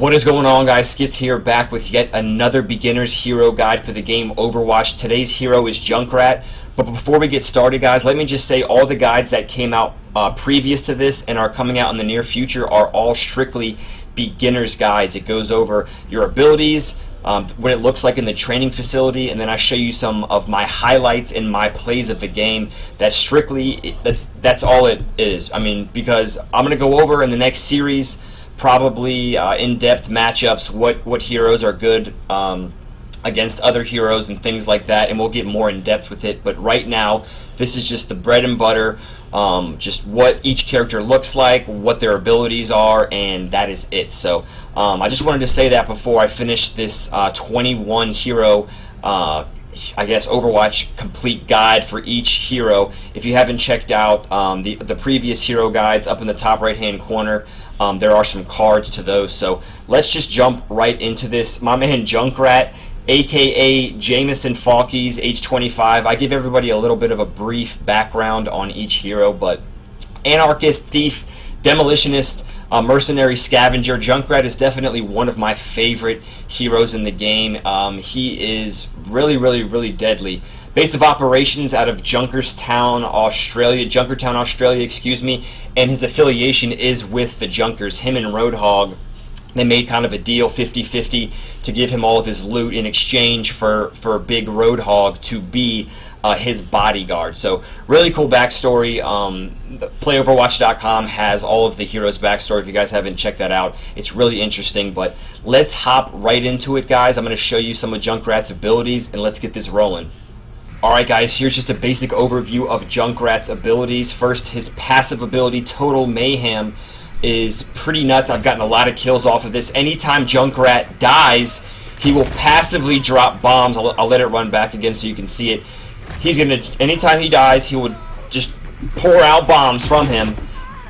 What is going on, guys? Skits here, back with yet another beginner's hero guide for the game Overwatch. Today's hero is Junkrat. But before we get started, guys, let me just say all the guides that came out previous to this and are coming out in the near future are all strictly beginner's guides. It goes over your abilities, what it looks like in the training facility, and then I show you some of my highlights and my plays of the game. That's strictly, that's all it is. I mean, because I'm going to go over in the next series probably in-depth matchups, what heroes are good against other heroes and things like that, and we'll get more in-depth with it. But right now, this is just the bread and butter, just what each character looks like, what their abilities are, and that is it. So I just wanted to say that before I finish this 21 hero I guess Overwatch complete guide for each hero. If you haven't checked out the previous hero guides up in the top right hand corner, there are some cards to those. So let's just jump right into this. My man Junkrat, aka Jameson Falkies, age 25. I give everybody a little bit of a brief background on each hero, but anarchist, thief, demolitionist, mercenary, scavenger. Junkrat is definitely one of my favorite heroes in the game. He is really deadly. Base of operations out of Junkertown, Australia, excuse me, and his affiliation is with the Junkers. Him and Roadhog, they made kind of a deal 50-50 to give him all of his loot in exchange for Big Roadhog to be his bodyguard. So really cool backstory. PlayOverwatch.com has all of the heroes' backstory. If you guys haven't checked that out, it's really interesting. But let's hop right into it, guys. I'm going to show you some of Junkrat's abilities, and let's get this rolling. Alright guys, here's just a basic overview of Junkrat's abilities. First, his passive ability, Total Mayhem, is pretty nuts. I've gotten a lot of kills off of this. Anytime Junkrat dies, he will passively drop bombs. I'll let it run back again so you can see it. He's gonna, anytime he dies, he would just pour out bombs from him,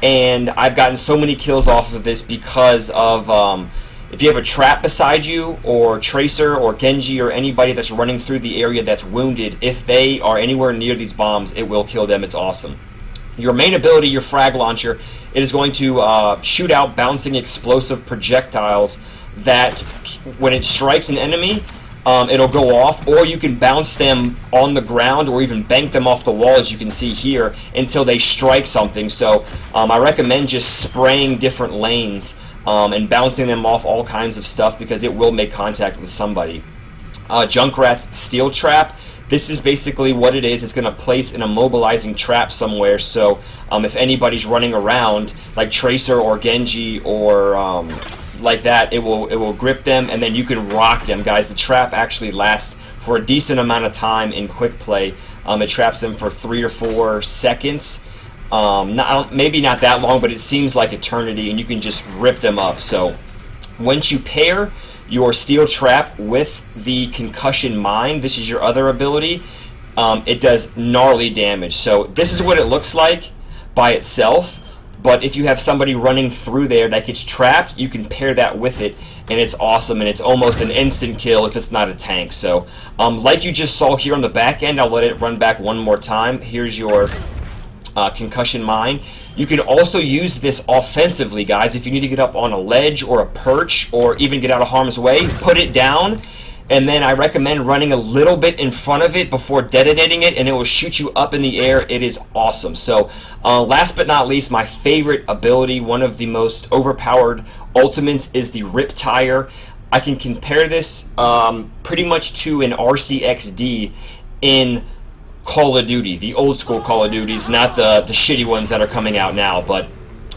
and I've gotten so many kills off of this because of if you have a trap beside you, or Tracer, or Genji, or anybody that's running through the area that's wounded, if they are anywhere near these bombs, it will kill them. It's awesome. Your main ability, your Frag Launcher, it is going to shoot out bouncing explosive projectiles that, when it strikes an enemy, it'll go off, or you can bounce them on the ground or even bank them off the wall, as you can see here, until they strike something. So I recommend just spraying different lanes and bouncing them off all kinds of stuff, because it will make contact with somebody. Junkrat's Steel Trap. This is basically what it is. It's going to place an immobilizing trap somewhere, so if anybody's running around, like Tracer or Genji or like that, it will grip them, and then you can rock them, guys. The trap actually lasts for a decent amount of time in quick play. It traps them for 3 or 4 seconds. Maybe not that long, but it seems like eternity, and you can just rip them up. So once you pair your Steel Trap with the Concussion Mine, this is your other ability, it does gnarly damage. So this is what it looks like by itself, but if you have somebody running through there that gets trapped, you can pair that with it, and it's awesome, and it's almost an instant kill if it's not a tank. So like you just saw here on the back end, I'll let it run back one more time. Here's your Concussion Mine. You can also use this offensively, guys. If you need to get up on a ledge or a perch, or even get out of harm's way, put it down, and then I recommend running a little bit in front of it before detonating it, and it will shoot you up in the air. It is awesome. So last but not least, my favorite ability, one of the most overpowered ultimates, is the Rip Tire. I can compare this pretty much to an RCXD in Call of Duty, the old school Call of Duties, not the shitty ones that are coming out now. But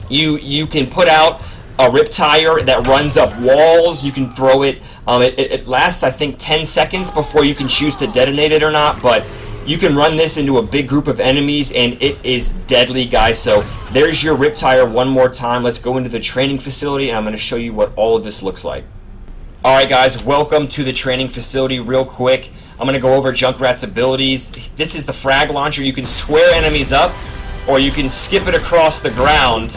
you can put out a Rip Tire that runs up walls. You can throw it. It lasts, I think, 10 seconds before you can choose to detonate it or not. But you can run this into a big group of enemies, and it is deadly, guys. So there's your Rip Tire one more time. Let's go into the training facility, and I'm going to show you what all of this looks like. Alright guys, welcome to the training facility. Real quick, I'm going to go over Junkrat's abilities. This is the Frag Launcher. You can square enemies up, or you can skip it across the ground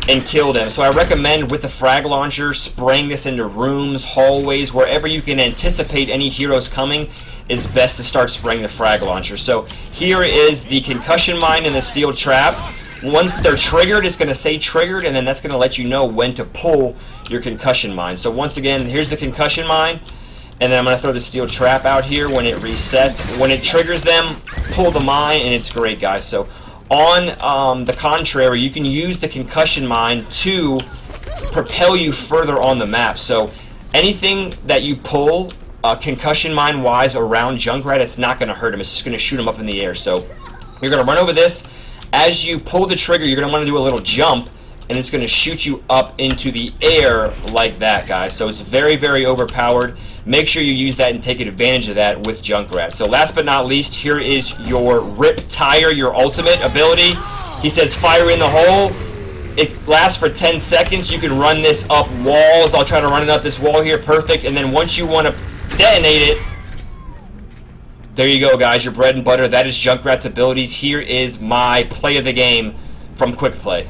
and kill them. So I recommend, with the Frag Launcher, spraying this into rooms, hallways, wherever you can anticipate any heroes coming, is best to start spraying the Frag Launcher. So here is the Concussion Mine and the Steel Trap. Once they're triggered, it's going to say triggered, and then that's going to let you know when to pull your concussion mine. So once again, here's the concussion mine, and then I'm going to throw the steel trap out here when it resets. When it triggers them, pull the mine, and it's great, guys. So on the contrary, you can use the concussion mine to propel you further on the map. So anything that you pull concussion mine wise around Junkrat, it's not going to hurt him. It's just going to shoot him up in the air. So you're going to run over this. As you pull the trigger, you're going to want to do a little jump, and it's going to shoot you up into the air like that, guys. So it's very, very overpowered. Make sure you use that and take advantage of that with Junkrat. So last but not least, here is your Rip Tire, your ultimate ability. He says fire in the hole. It lasts for 10 seconds. You can run this up walls. I'll try to run it up this wall here. Perfect. And then once you want to detonate it, there you go, guys. Your bread and butter. That is Junkrat's abilities. Here is my play of the game from Quick Play.